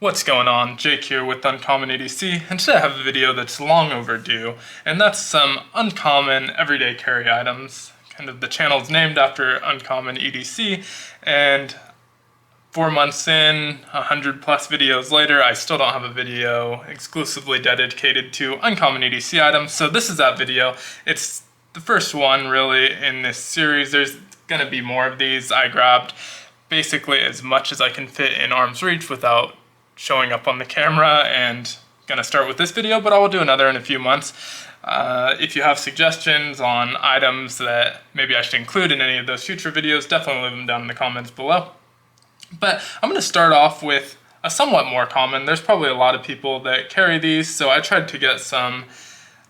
What's going on? Jake here with Uncommon EDC, and today I have a video that's long overdue, and that's some uncommon everyday carry items. Kind of the channel's named after Uncommon EDC, and 4 months in, 100 plus videos later, I still don't have a video exclusively dedicated to Uncommon EDC items, so this is that video. It's the first one really in this series. There's gonna be more of these. I grabbed basically as much as I can fit in arm's reach without showing up on the camera, and gonna start with this video, but I will do another in a few months. If you have suggestions on items that maybe I should include in any of those future videos, definitely leave them down in the comments below. But I'm gonna start off with a somewhat more common. There's probably a lot of people that carry these, so I tried to get some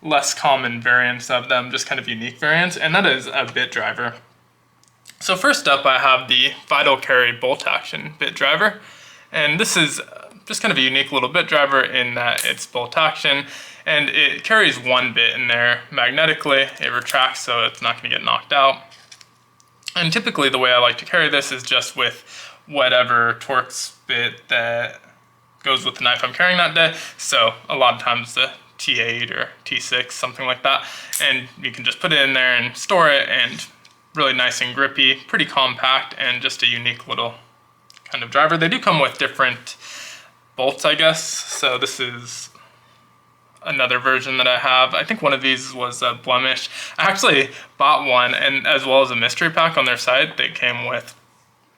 less common variants of them, just kind of unique variants, and that is a bit driver. So first up, I have the Vital Carry bolt action bit driver, and this is just kind of a unique little bit driver in that it's bolt action, and it carries one bit in there magnetically. It retracts so it's not going to get knocked out. And typically the way I like to carry this is just with whatever Torx bit that goes with the knife I'm carrying that day. So a lot of times the T8 or T6, something like that, and you can just put it in there and store it, and really nice and grippy, pretty compact, and just a unique little kind of driver. They do come with different bolts, I guess. So this is another version that I have. I think one of these was a blemish. I actually bought one, and as well as a mystery pack on their site, they came with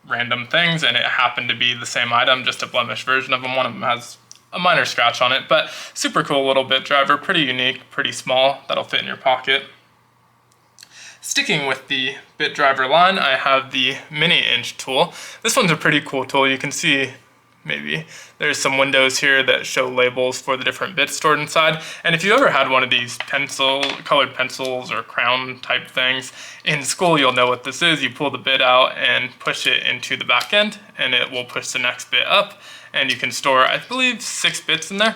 random things, and it happened to be the same item, just a blemish version of them. One of them has a minor scratch on it, but super cool little bit driver, pretty unique, pretty small, that'll fit in your pocket. Sticking with the bit driver line, I have the mini inch tool. This one's a pretty cool tool. You can see maybe there's some windows here that show labels for the different bits stored inside. And if you ever had one of these colored pencils or crown type things in school, you'll know what this is. You pull the bit out and push it into the back end, and it will push the next bit up, and you can store, I believe, 6 bits in there,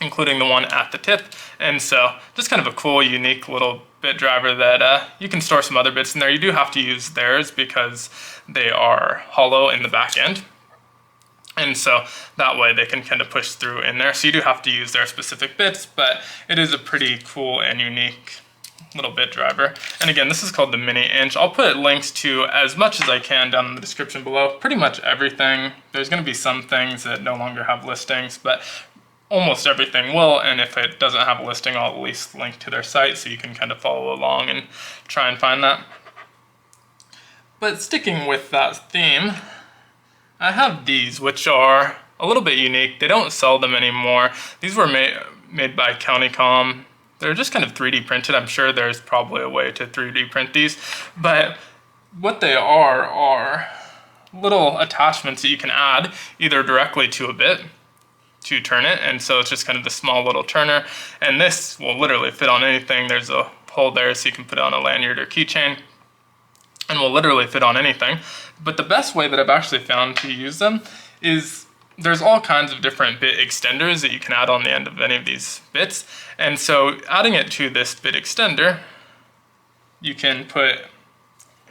including the one at the tip. And so just kind of a cool, unique little bit driver that you can store some other bits in there. You do have to use theirs because they are hollow in the back end. And so that way they can kind of push through in there. So you do have to use their specific bits, but it is a pretty cool and unique little bit driver. And again, this is called the mini inch. I'll put links to as much as I can down in the description below. Pretty much everything. There's going to be some things that no longer have listings, but almost everything will. And if it doesn't have a listing, I'll at least link to their site so you can kind of follow along and try and find that. But sticking with that theme, I have these, which are a little bit unique. They don't sell them anymore. These were made by CountyComm. They're just kind of 3D printed. I'm sure there's probably a way to 3D print these, but what they are little attachments that you can add either directly to a bit to turn it, and so it's just kind of the small little turner, and this will literally fit on anything. There's a hole there so you can put it on a lanyard or keychain, and will literally fit on anything. But the best way that I've actually found to use them is there's all kinds of different bit extenders that you can add on the end of any of these bits. And so adding it to this bit extender, you can put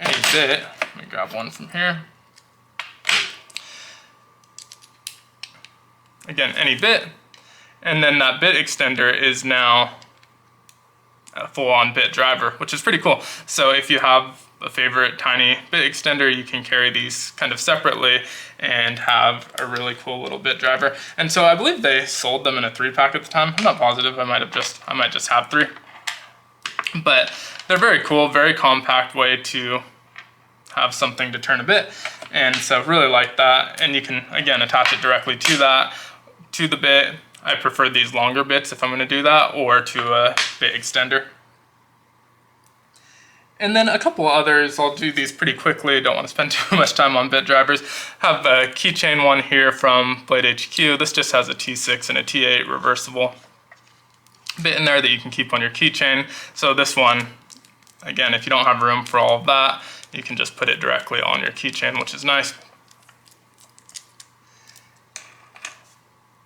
any bit. Let me grab one from here. Again, any bit, and then that bit extender is now a full-on bit driver, which is pretty cool. So if you have a favorite tiny bit extender, you can carry these kind of separately and have a really cool little bit driver. And so I believe they sold them in a 3-pack at the time. I'm not positive. I might just have 3. But they're very cool, very compact way to have something to turn a bit. And so really like that. And you can again attach it directly to the bit. I prefer these longer bits if I'm going to do that, or to a bit extender. And then a couple others, I'll do these pretty quickly, don't want to spend too much time on bit drivers. Have a keychain one here from Blade HQ. This just has a T6 and a T8 reversible bit in there that you can keep on your keychain. So this one, again, if you don't have room for all of that, you can just put it directly on your keychain, which is nice.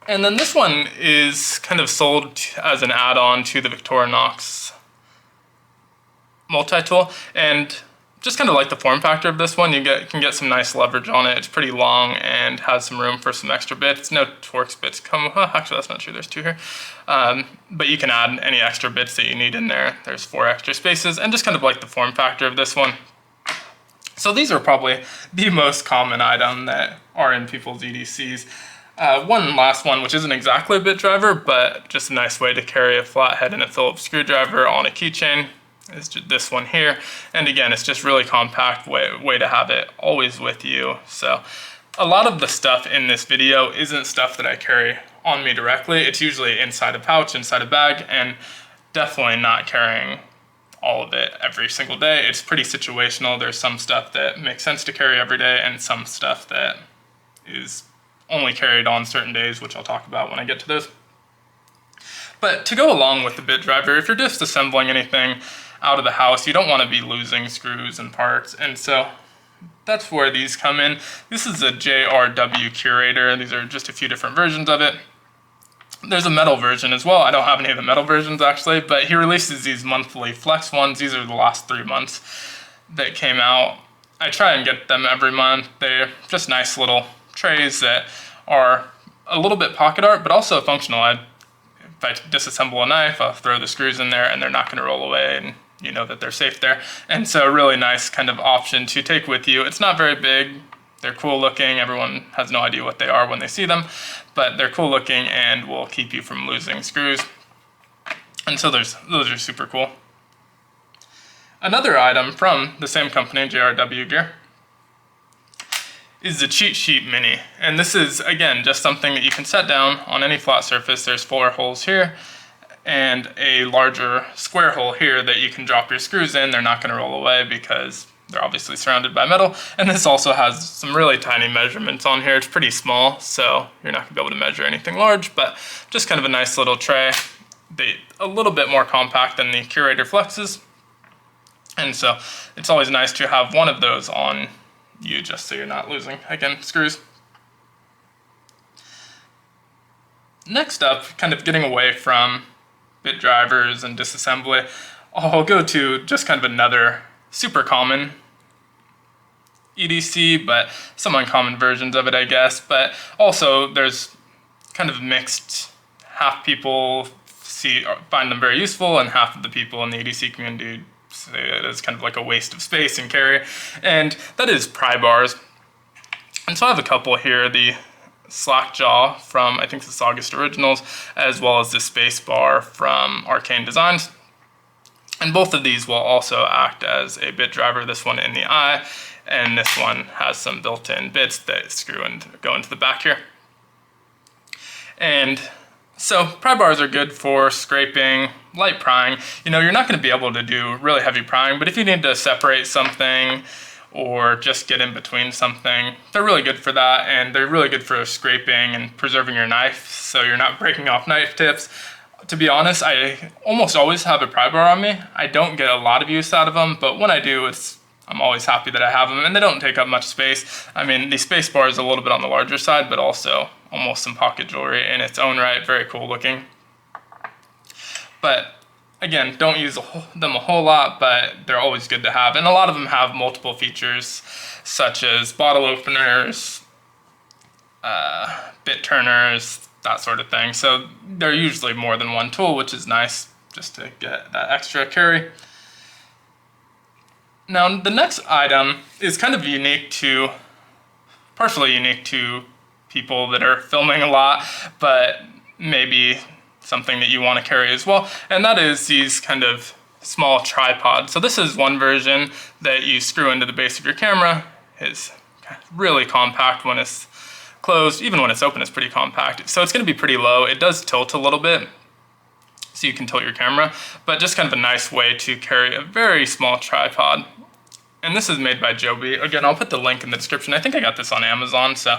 And then this one is kind of sold as an add-on to the Victorinox multi-tool, and just kind of like the form factor of this one. You can get some nice leverage on it. It's pretty long and has some room for some extra bits. No Torx bits come, actually that's not true, there's 2 here. But you can add any extra bits that you need in there. There's 4 extra spaces, and just kind of like the form factor of this one. So these are probably the most common item that are in people's EDCs. One last one, which isn't exactly a bit driver, but just a nice way to carry a flathead and a Phillips screwdriver on a keychain, is this one here. And again, it's just really compact way to have it always with you. So a lot of the stuff in this video isn't stuff that I carry on me directly. It's usually inside a pouch, inside a bag, and definitely not carrying all of it every single day. It's pretty situational. There's some stuff that makes sense to carry every day and some stuff that is only carried on certain days, which I'll talk about when I get to those. But to go along with the bit driver, if you're disassembling anything out of the house, you don't want to be losing screws and parts, and so that's where these come in. This is a JRW Curator. These are just a few different versions of it. There's a metal version as well. I don't have any of the metal versions actually, but he releases these monthly flex ones. These are the last 3 months that came out. I try and get them every month. They're just nice little trays that are a little bit pocket art, but also functional. If I disassemble a knife, I'll throw the screws in there and they're not going to roll away, and you know that they're safe there. And so a really nice kind of option to take with you. It's not very big. They're cool looking. Everyone has no idea what they are when they see them, but they're cool looking and will keep you from losing screws. And so those are super cool. Another item from the same company, JRW Gear, is the Cheat Sheet Mini. And this is, again, just something that you can set down on any flat surface. There's 4 holes here and a larger square hole here that you can drop your screws in. They're not going to roll away because they're obviously surrounded by metal. And this also has some really tiny measurements on here. It's pretty small, so you're not going to be able to measure anything large, but just kind of a nice little tray. A little bit more compact than the Curator Flexes. And so it's always nice to have one of those on you just so you're not losing, again, screws. Next up, kind of getting away from bit drivers and disassembly, I'll go to just kind of another super common EDC, but some uncommon versions of it, I guess. But also there's kind of mixed, half people find them very useful and half of the people in the EDC community say it is kind of like a waste of space and carry, and that is pry bars. And so I have a couple here, the Slackjaw from, I think, the August Originals, as well as the Space Bar from Arcane Designs. And both of these will also act as a bit driver, this one in the eye, and this one has some built-in bits that screw and go into the back here. And so pry bars are good for scraping, light prying. You know, you're not going to be able to do really heavy prying, but if you need to separate something or just get in between something, they're really good for that, and they're really good for scraping and preserving your knife so you're not breaking off knife tips. To be honest, I almost always have a pry bar on me. I don't get a lot of use out of them, but when I do, I'm always happy that I have them, and they don't take up much space. I mean, the Space Bar is a little bit on the larger side, but also almost some pocket jewelry in its own right, very cool looking. But again, don't use them a whole lot, but they're always good to have. And a lot of them have multiple features, such as bottle openers, bit turners, that sort of thing. So they're usually more than one tool, which is nice just to get that extra carry. Now, the next item is kind of partially unique to people that are filming a lot, but maybe something that you want to carry as well, and that is these kind of small tripods. So this is one version that you screw into the base of your camera. It's really compact when it's closed. Even when it's open, it's pretty compact. So it's going to be pretty low. It does tilt a little bit, so you can tilt your camera, but just kind of a nice way to carry a very small tripod. And this is made by Joby. Again, I'll put the link in the description. I think I got this on Amazon, so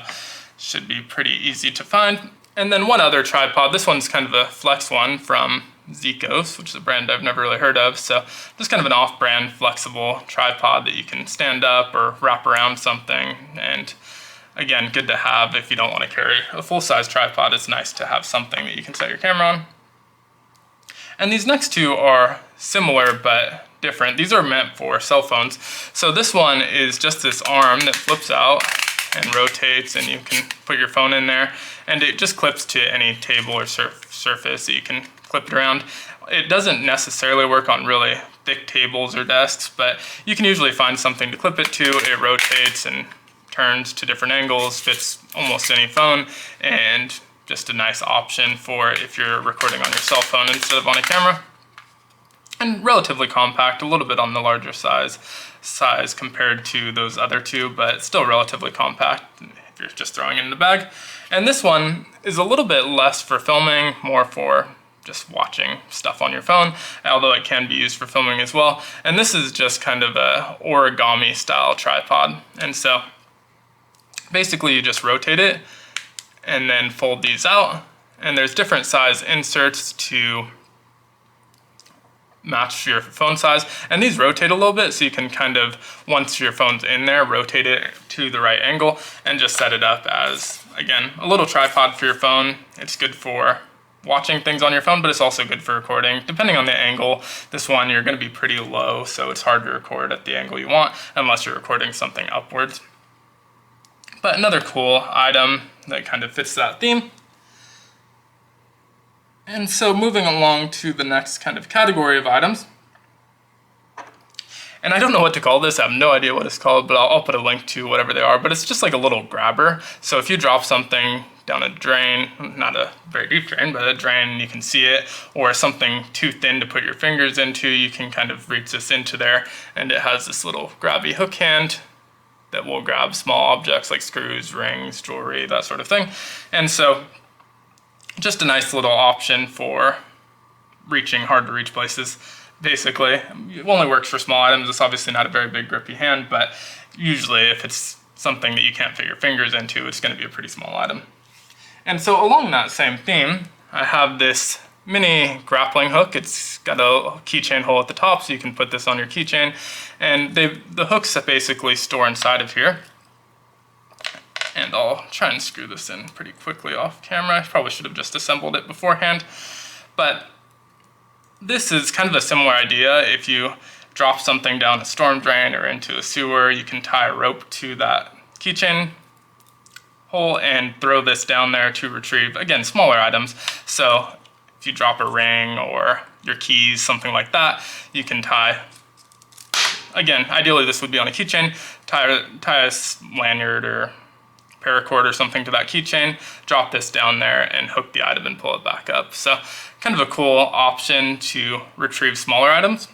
should be pretty easy to find. And then one other tripod. This one's kind of a flex one from Zikos, which is a brand I've never really heard of. So just kind of an off-brand flexible tripod that you can stand up or wrap around something. And again, good to have if you don't want to carry a full-size tripod. It's nice to have something that you can set your camera on. And these next two are similar but different. These are meant for cell phones. So this one is just this arm that flips out and rotates, and you can put your phone in there, and it just clips to any table or surface that you can clip it around. It doesn't necessarily work on really thick tables or desks, but you can usually find something to clip it to. It rotates and turns to different angles, fits almost any phone, and just a nice option for if you're recording on your cell phone instead of on a camera. And relatively compact, a little bit on the larger size compared to those other two, but still relatively compact if you're just throwing it in the bag. And this one is a little bit less for filming, more for just watching stuff on your phone, although it can be used for filming as well. And this is just kind of a origami style tripod. And so basically you just rotate it and then fold these out. And there's different size inserts to match your phone size, and these rotate a little bit, so you can kind of, once your phone's in there, rotate it to the right angle and just set it up as, again, a little tripod for your phone. It's good for watching things on your phone, but it's also good for recording. Depending on the angle, this one you're going to be pretty low, so it's hard to record at the angle you want unless you're recording something upwards. But another cool item that kind of fits that theme. And so moving along to the next kind of category of items. And I don't know what to call this, I have no idea what it's called, but I'll put a link to whatever they are, but it's just like a little grabber. So if you drop something down a drain, not a very deep drain, but a drain, and you can see it, or something too thin to put your fingers into, you can kind of reach this into there, and it has this little grabby hook hand that will grab small objects like screws, rings, jewelry, that sort of thing. And so just a nice little option for reaching hard to reach places. Basically, it only works for small items. It's obviously not a very big grippy hand, but usually if it's something that you can't fit your fingers into, it's going to be a pretty small item. And so along that same theme, I have this mini grappling hook. It's got a keychain hole at the top, so you can put this on your keychain. And the hooks basically store inside of here. And I'll try and screw this in pretty quickly off camera. I probably should have just assembled it beforehand. But this is kind of a similar idea. If you drop something down a storm drain or into a sewer, you can tie a rope to that keychain hole and throw this down there to retrieve, again, smaller items. So if you drop a ring or your keys, something like that, you can tie, again, ideally this would be on a keychain, tie a lanyard or paracord or something to that keychain, drop this down there and hook the item and pull it back up. So kind of a cool option to retrieve smaller items.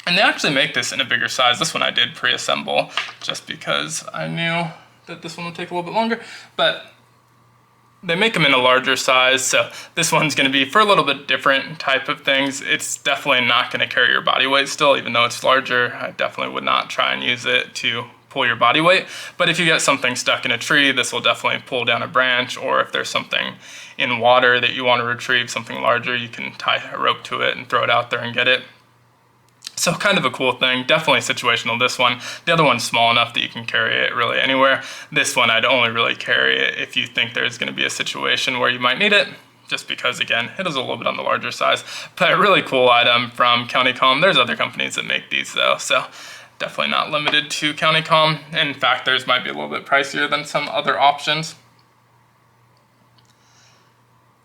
And they actually make this in a bigger size. This one I did pre-assemble just because I knew that this one would take a little bit longer, but they make them in a larger size. So this one's going to be for a little bit different type of things. It's definitely not going to carry your body weight still, even though it's larger. I definitely would not try and use it to pull your body weight, but if you get something stuck in a tree, this will definitely pull down a branch, or if there's something in water that you want to retrieve, something larger, you can tie a rope to it and throw it out there and get it. So kind of a cool thing, definitely situational, this one. The other one's small enough that you can carry it really anywhere. This one I'd only really carry it if you think there's going to be a situation where you might need it, just because, again, it is a little bit on the larger size. But a really cool item from CountyComm. There's other companies that make these though, so definitely not limited to CountyComm. In fact, theirs might be a little bit pricier than some other options.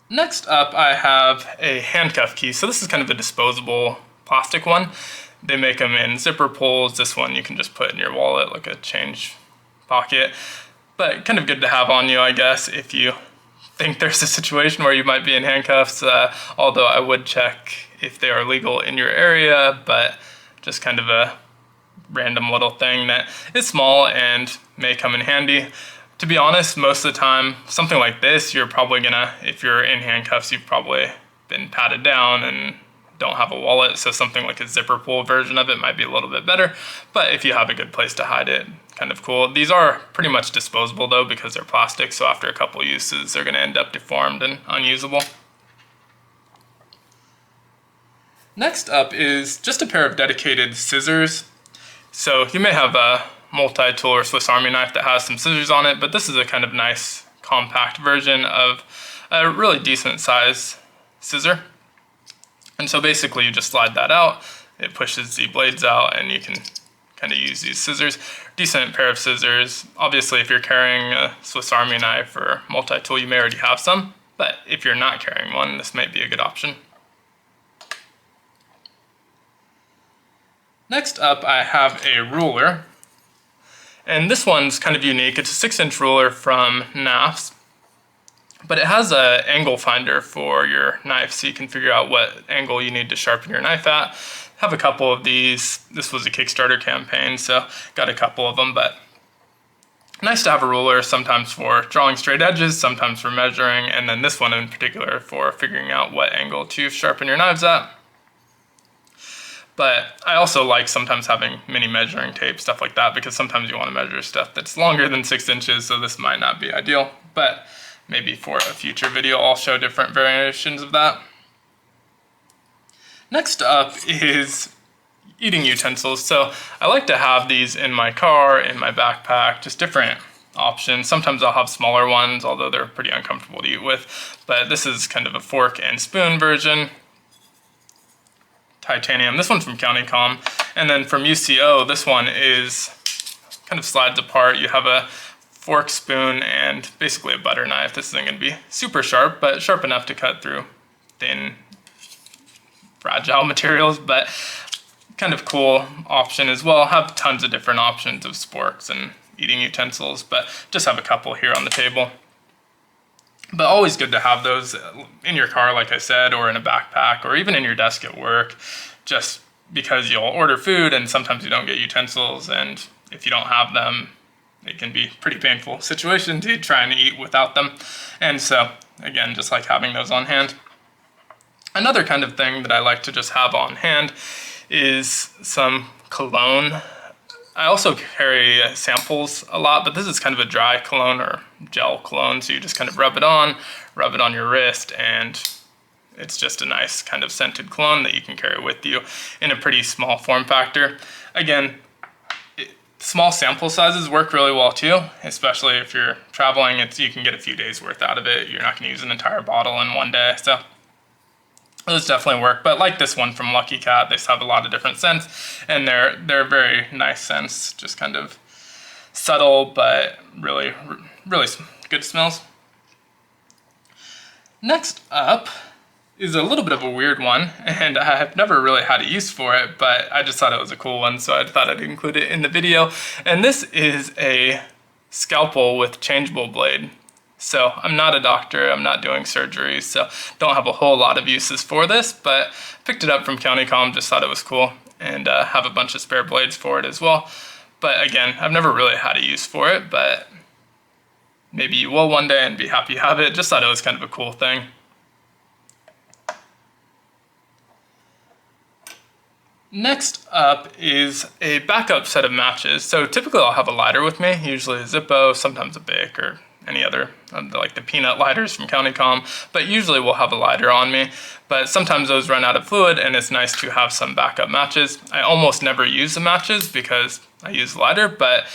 Next up, I have a handcuff key. So this is kind of a disposable plastic one. They make them in zipper pulls. This one you can just put in your wallet like a change pocket. But kind of good to have on you, I guess, if you think there's a situation where you might be in handcuffs. Although I would check if they are legal in your area, but just kind of a random little thing that is small and may come in handy. To be honest, most of the time, something like this, you're probably gonna, if you're in handcuffs, you've probably been patted down and don't have a wallet, so something like a zipper pull version of it might be a little bit better. But if you have a good place to hide it, kind of cool. These are pretty much disposable though, because they're plastic, so after a couple uses, they're gonna end up deformed and unusable. Next up is just a pair of dedicated scissors. So you may have a multi-tool or Swiss Army knife that has some scissors on it, but this is a kind of nice compact version of a really decent size scissor. And so basically you just slide that out it pushes the blades out and you can kind of use these scissors. Decent pair of scissors. Obviously, if you're carrying a Swiss Army knife or multi-tool, you may already have some, but if you're not carrying one, this might be a good option. Next up, I have a ruler, and this one's kind of unique. It's a 6-inch ruler from NAFS, but it has an angle finder for your knife, so you can figure out what angle you need to sharpen your knife at. Have a couple of these. This was a Kickstarter campaign, so got a couple of them, but nice to have a ruler, sometimes for drawing straight edges, sometimes for measuring, and then this one in particular for figuring out what angle to sharpen your knives at. But I also like sometimes having mini measuring tape, stuff like that, because sometimes you want to measure stuff that's longer than 6 inches, so this might not be ideal, but maybe for a future video I'll show different variations of that. Next up is eating utensils. So I like to have these in my car, in my backpack, just different options. Sometimes I'll have smaller ones, although they're pretty uncomfortable to eat with, but this is kind of a fork and spoon version. Titanium. This one's from CountyComm. And then from UCO, this one is kind of slides apart. You have a fork, spoon, and basically a butter knife. This isn't going to be super sharp, but sharp enough to cut through thin, fragile materials, but kind of cool option as well. Have tons of different options of sporks and eating utensils, but just have a couple here on the table. But always good to have those in your car, like I said, or in a backpack, or even in your desk at work, just because you'll order food and sometimes you don't get utensils, and if you don't have them, it can be a pretty painful situation to try and eat without them. And so, again, just like having those on hand. Another kind of thing that I like to just have on hand is some cologne. I also carry samples a lot, but this is kind of a dry cologne or gel cologne, so you just kind of rub it on your wrist, and it's just a nice kind of scented cologne that you can carry with you in a pretty small form factor. Again, small sample sizes work really well too, especially if you're traveling. You can get a few days worth out of it. You're not going to use an entire bottle in one day, so those definitely work. But like this one from Lucky Cat, they have a lot of different scents, and they're very nice scents, just kind of subtle but really good smells. Next up is a little bit of a weird one, and I have never really had a use for it, but I just thought it was a cool one, so I thought I'd include it in the video. And this is a scalpel with changeable blade. So I'm not a doctor, I'm not doing surgery, so don't have a whole lot of uses for this, but picked it up from CountyComm, just thought it was cool, and have a bunch of spare blades for it as well. But again, I've never really had a use for it, but maybe you will one day and be happy you have it. Just thought it was kind of a cool thing. Next up is a backup set of matches. So typically I'll have a lighter with me, usually a Zippo, sometimes a Bic, or any other, like the peanut lighters from CountyComm, but usually we'll have a lighter on me. But sometimes those run out of fluid, and it's nice to have some backup matches. I almost never use the matches because I use the lighter, but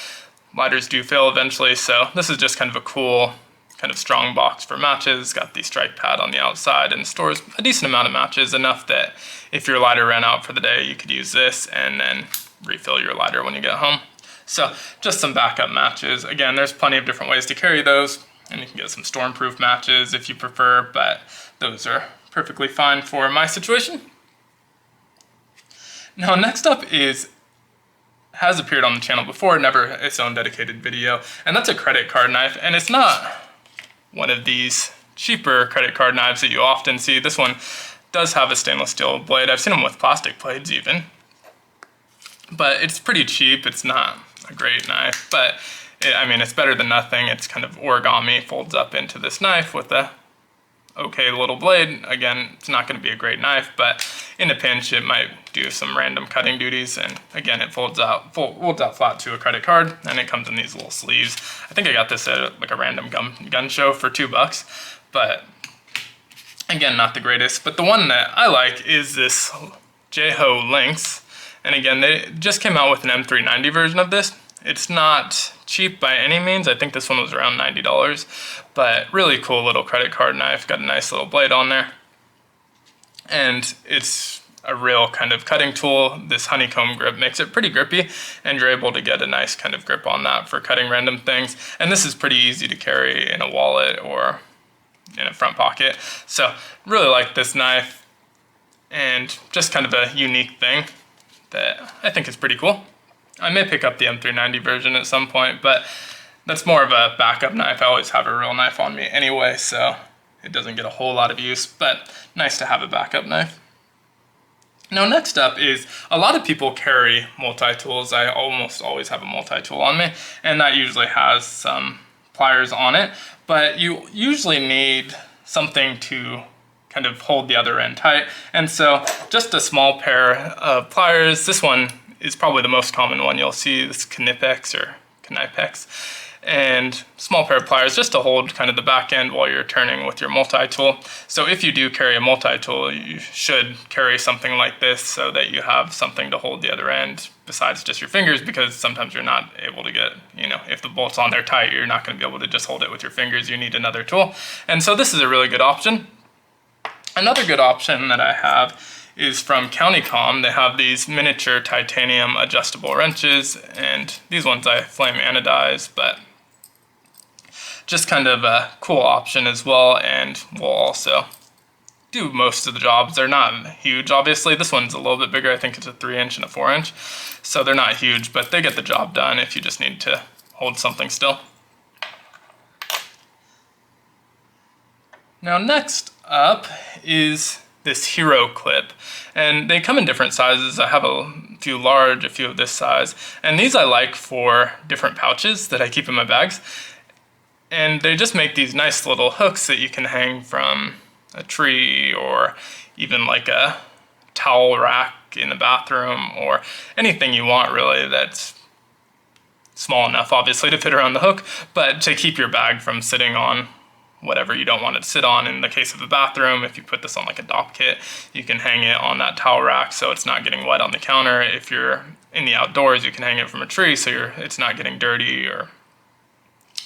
lighters do fail eventually, so this is just kind of a cool, kind of strong box for matches. Got the strike pad on the outside and stores a decent amount of matches, enough that if your lighter ran out for the day, you could use this and then refill your lighter when you get home. So just some backup matches. Again, there's plenty of different ways to carry those, and you can get some storm-proof matches if you prefer, but those are perfectly fine for my situation. Now next up has appeared on the channel before, never its own dedicated video, and that's a credit card knife, and it's not one of these cheaper credit card knives that you often see. This one does have a stainless steel blade. I've seen them with plastic blades even, but it's pretty cheap. It's not a great knife, but I mean, it's better than nothing. It's kind of origami, folds up into this knife with a okay little blade. Again, it's not going to be a great knife, but in a pinch it might do some random cutting duties, and again, it folds out flat to a credit card, and it comes in these little sleeves. I think I got this at like a random gun show for $2, but again, not the greatest. But the one that I like is this Jeho Lynx, and again, they just came out with an M390 version of this. It's not cheap by any means. I think this one was around $90, but really cool little credit card knife. Got a nice little blade on there. And it's a real kind of cutting tool. This honeycomb grip makes it pretty grippy, and you're able to get a nice kind of grip on that for cutting random things. And this is pretty easy to carry in a wallet or in a front pocket. So really like this knife, and just kind of a unique thing that I think is pretty cool. I may pick up the M390 version at some point, but that's more of a backup knife. I always have a real knife on me anyway, so it doesn't get a whole lot of use, but nice to have a backup knife. Now next up is, a lot of people carry multi-tools. I almost always have a multi-tool on me, and that usually has some pliers on it, but you usually need something to kind of hold the other end tight. And so just a small pair of pliers. This one is probably the most common one you'll see, this Knipex or Knipex. And small pair of pliers just to hold kind of the back end while you're turning with your multi-tool. So if you do carry a multi-tool, you should carry something like this so that you have something to hold the other end besides just your fingers, because sometimes you're not able to get, if the bolt's on there tight, you're not going to be able to just hold it with your fingers. You need another tool. And so this is a really good option. Another good option that I have is from CountyComm. They have these miniature titanium adjustable wrenches, and these ones I flame anodize, but just kind of a cool option as well, and will also do most of the jobs. They're not huge, obviously. This one's a little bit bigger. I think it's a 3-inch and a 4-inch, so they're not huge, but they get the job done if you just need to hold something still. Now next up is this Hero clip, and they come in different sizes. I have a few large, a few of this size, and these I like for different pouches that I keep in my bags. And they just make these nice little hooks that you can hang from a tree, or even like a towel rack in the bathroom, or anything you want really that's small enough obviously to fit around the hook, but to keep your bag from sitting on whatever you don't want it to sit on. In the case of the bathroom, if you put this on like a DOP kit, you can hang it on that towel rack so it's not getting wet on the counter. If you're in the outdoors, you can hang it from a tree so it's not getting dirty or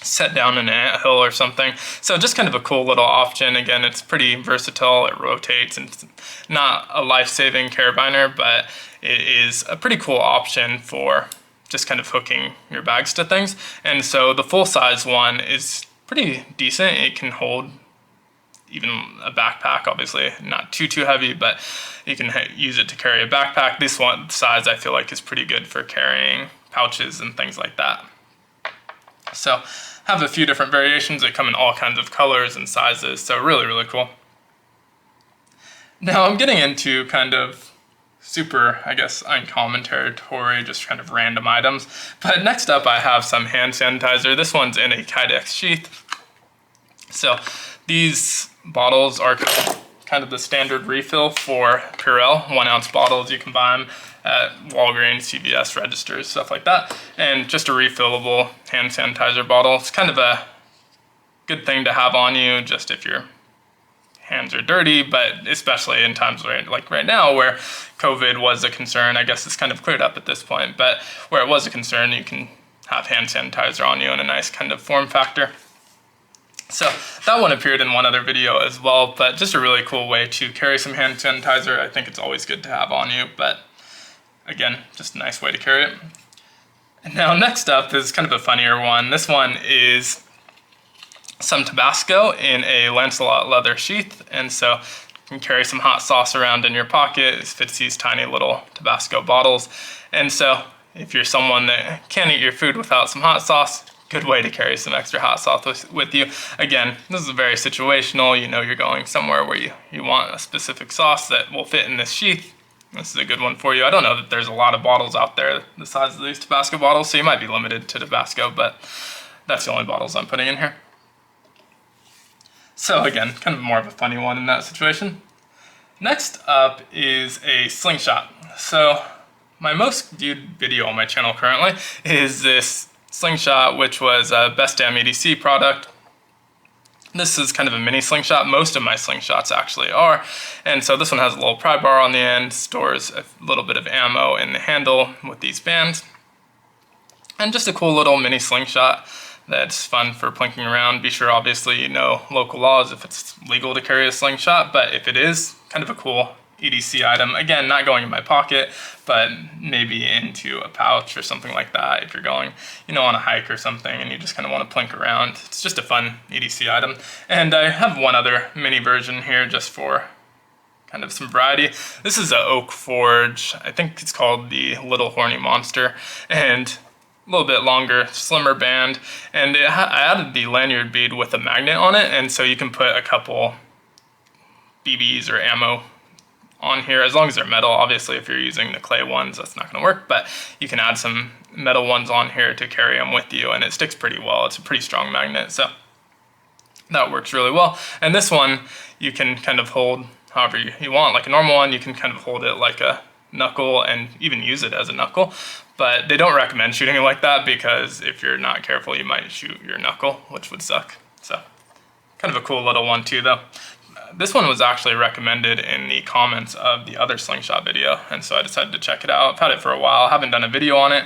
set down in an anthill or something. So just kind of a cool little option. Again, it's pretty versatile. It rotates, and it's not a life-saving carabiner, but it is a pretty cool option for just kind of hooking your bags to things. And so the full-size one is pretty decent. It can hold even a backpack, obviously not too heavy, but you can use it to carry a backpack. This one size I feel like is pretty good for carrying pouches and things like that. So have a few different variations. They come in all kinds of colors and sizes, so really, really cool. Now I'm getting into kind of super, I guess, uncommon territory, just kind of random items. But next up I have some hand sanitizer. This one's in a Kydex sheath. So these bottles are kind of the standard refill for Purell, 1-ounce bottles. You can buy them at Walgreens, CVS registers, stuff like that. And just a refillable hand sanitizer bottle. It's kind of a good thing to have on you just if your hands are dirty, but especially in times like right now where COVID was a concern. I guess it's kind of cleared up at this point, but where it was a concern, you can have hand sanitizer on you in a nice kind of form factor. So that one appeared in one other video as well, but just a really cool way to carry some hand sanitizer. I think it's always good to have on you, but again, just a nice way to carry it. And now next up is kind of a funnier one. This one is some Tabasco in a Lancelot leather sheath, and so you can carry some hot sauce around in your pocket. It fits these tiny little Tabasco bottles, and so if you're someone that can't eat your food without some hot sauce, good way to carry some extra hot sauce with you. Again, this is very situational. You're going somewhere where you want a specific sauce that will fit in this sheath. This is a good one for you. I don't know that there's a lot of bottles out there the size of these Tabasco bottles, so you might be limited to Tabasco, but that's the only bottles I'm putting in here. So again, kind of more of a funny one in that situation. Next up is a slingshot. So my most viewed video on my channel currently is this slingshot, which was a Best Damn EDC product. This is kind of a mini slingshot. Most of my slingshots actually are. And so this one has a little pry bar on the end, stores a little bit of ammo in the handle with these bands. And just a cool little mini slingshot that's fun for plinking around. Be sure, obviously, you know local laws if it's legal to carry a slingshot, but if it is, kind of a cool EDC item. Again, not going in my pocket, but maybe into a pouch or something like that if you're going, on a hike or something and you just kind of want to plink around. It's just a fun EDC item. And I have one other mini version here just for kind of some variety. This is an oak forge. I think it's called the Little Horny Monster, and a little bit longer, slimmer band. And I added the lanyard bead with a magnet on it, and so you can put a couple BBs or ammo on here, as long as they're metal. Obviously, if you're using the clay ones, that's not going to work, but you can add some metal ones on here to carry them with you, and it sticks pretty well. It's a pretty strong magnet, so that works really well. And this one, you can kind of hold however you want. Like a normal one, you can kind of hold it like a knuckle and even use it as a knuckle, but they don't recommend shooting it like that because if you're not careful, you might shoot your knuckle, which would suck. So kind of a cool little one too, though. This one was actually recommended in the comments of the other slingshot video, and so I decided to check it out. I've had it for a while. I haven't done a video on it,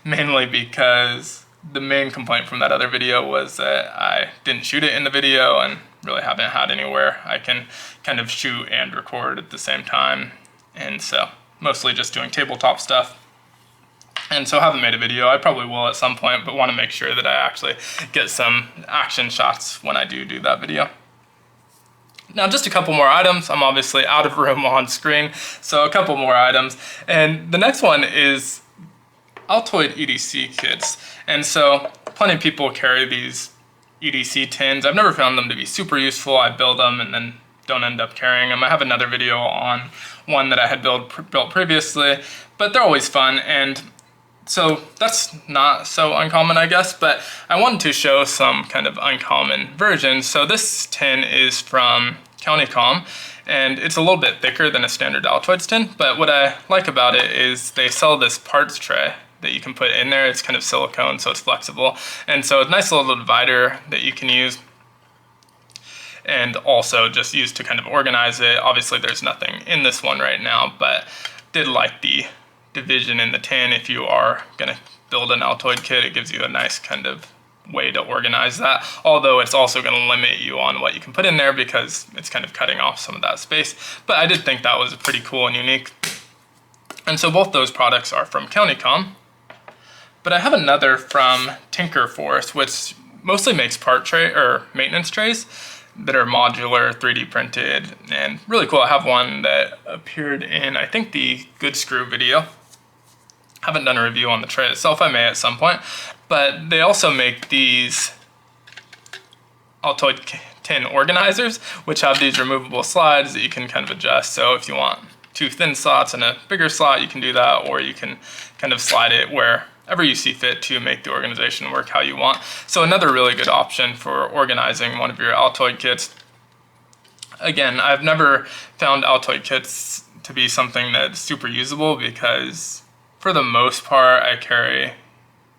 mainly because the main complaint from that other video was that I didn't shoot it in the video and really haven't had anywhere I can kind of shoot and record at the same time. And so mostly just doing tabletop stuff. And so I haven't made a video. I probably will at some point, but want to make sure that I actually get some action shots when I do that video. Now, just a couple more items. I'm obviously out of room on screen, so a couple more items. And the next one is Altoids EDC kits. And so plenty of people carry these EDC tins. I've never found them to be super useful. I build them and then don't end up carrying them. I have another video on one that I had built previously, but they're always fun. And so that's not so uncommon, I guess, but I wanted to show some kind of uncommon versions. So this tin is from CountyComm, and it's a little bit thicker than a standard Altoids tin, but what I like about it is they sell this parts tray that you can put in there. It's kind of silicone, so it's flexible. And so it's a nice little divider that you can use, and also just use to kind of organize it. Obviously there's nothing in this one right now, but did like the division in the tin. If you are gonna build an Altoid kit, it gives you a nice kind of way to organize that, although it's also going to limit you on what you can put in there because it's kind of cutting off some of that space. But I did think that was pretty cool and unique. And so both those products are from CountyComm. But I have another from Tinker Force, which mostly makes part tray or maintenance trays that are modular, 3D printed, and really cool. I have one that appeared in, I think, the Good Screw video. Haven't done a review on the tray itself. I may at some point, but they also make these Altoid tin organizers, which have these removable slides that you can kind of adjust. So if you want 2 thin slots and a bigger slot, you can do that, or you can kind of slide it wherever you see fit to make the organization work how you want. So another really good option for organizing one of your Altoid kits. Again, I've never found Altoid kits to be something that's super usable because for the most part, I carry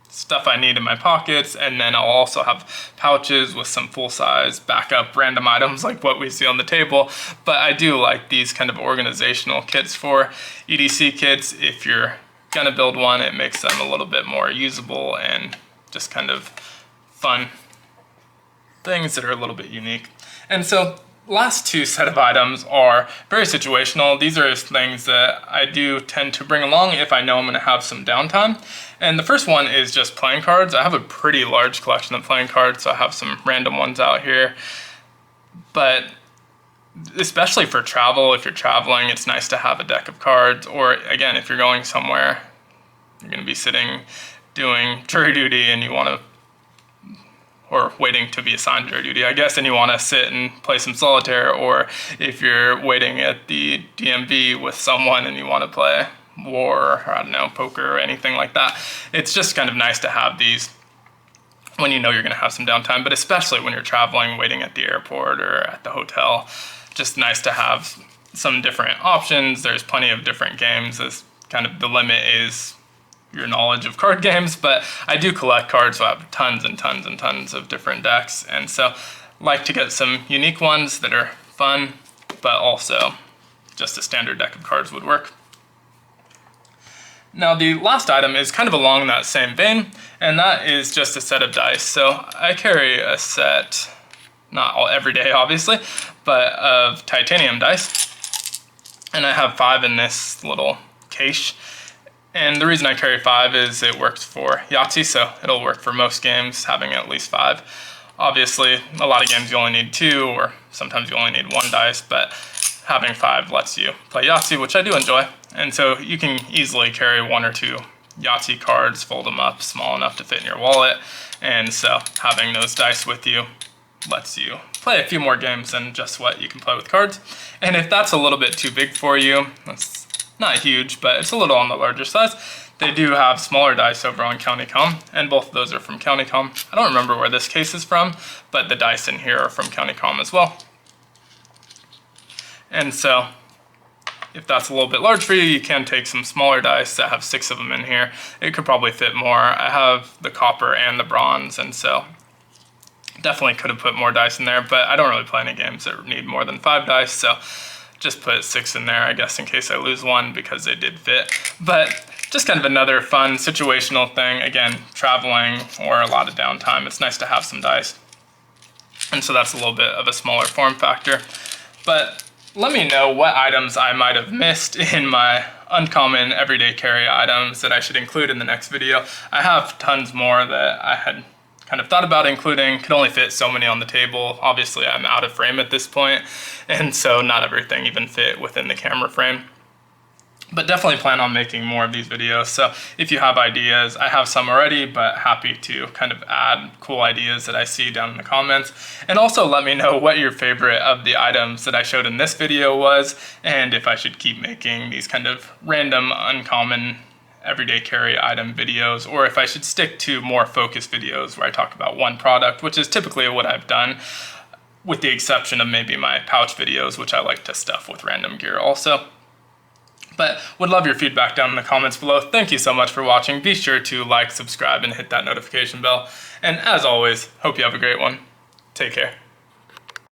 stuff I need in my pockets, and then I'll also have pouches with some full-size backup random items like what we see on the table. But I do like these kind of organizational kits for EDC kits. If you're gonna build one, it makes them a little bit more usable and just kind of fun things that are a little bit unique. And so last 2 set of items are very situational. These are things that I do tend to bring along if I know I'm going to have some downtime. And the first one is just playing cards. I have a pretty large collection of playing cards, so I have some random ones out here. But especially for travel, if you're traveling, it's nice to have a deck of cards. Or again, if you're going somewhere, you're going to be sitting doing jury duty and you want to, or waiting to be assigned jury duty, I guess, and you want to sit and play some solitaire, or if you're waiting at the DMV with someone and you want to play war, or I don't know, poker or anything like that. It's just kind of nice to have these when you know you're going to have some downtime, but especially when you're traveling, waiting at the airport or at the hotel. Just nice to have some different options. There's plenty of different games. As kind of the limit is your knowledge of card games, but I do collect cards, so I have tons and tons and tons of different decks, and so like to get some unique ones that are fun, but also just a standard deck of cards would work. Now the last item is kind of along that same vein, and that is just a set of dice. So I carry a set, not all every day obviously, but of titanium dice. and I have 5 in this little case. And the reason I carry 5 is it works for Yahtzee, so it'll work for most games having at least 5. Obviously, a lot of games you only need 2, or sometimes you only need 1 dice, but having 5 lets you play Yahtzee, which I do enjoy. And so you can easily carry 1 or 2 Yahtzee cards, fold them up small enough to fit in your wallet. And so having those dice with you lets you play a few more games than just what you can play with cards. And if that's a little bit too big for you, that's not huge, but it's a little on the larger size, they do have smaller dice over on CountyComm, and both of those are from CountyComm. I don't remember where this case is from, but the dice in here are from CountyComm as well. And so if that's a little bit large for you, you can take some smaller dice that have 6 of them in here. It could probably fit more. I have the copper and the bronze, and so definitely could have put more dice in there, but I don't really play any games that need more than 5 dice, so just put 6 in there, I guess, in case I lose 1, because they did fit. But just kind of another fun situational thing. Again, traveling or a lot of downtime, it's nice to have some dice. And so that's a little bit of a smaller form factor. But let me know what items I might have missed in my uncommon everyday carry items that I should include in the next video. I have tons more that I had kind of thought about including, could only fit so many on the table. Obviously, I'm out of frame at this point, and so not everything even fit within the camera frame. But definitely plan on making more of these videos. So if you have ideas, I have some already, but happy to kind of add cool ideas that I see down in the comments. And also let me know what your favorite of the items that I showed in this video was, and if I should keep making these kind of random, uncommon, everyday carry item videos, or if I should stick to more focused videos where I talk about one product, which is typically what I've done, with the exception of maybe my pouch videos, which I like to stuff with random gear also. But would love your feedback down in the comments below. Thank you so much for watching. Be sure to like, subscribe, and hit that notification bell. And as always, hope you have a great one. Take care.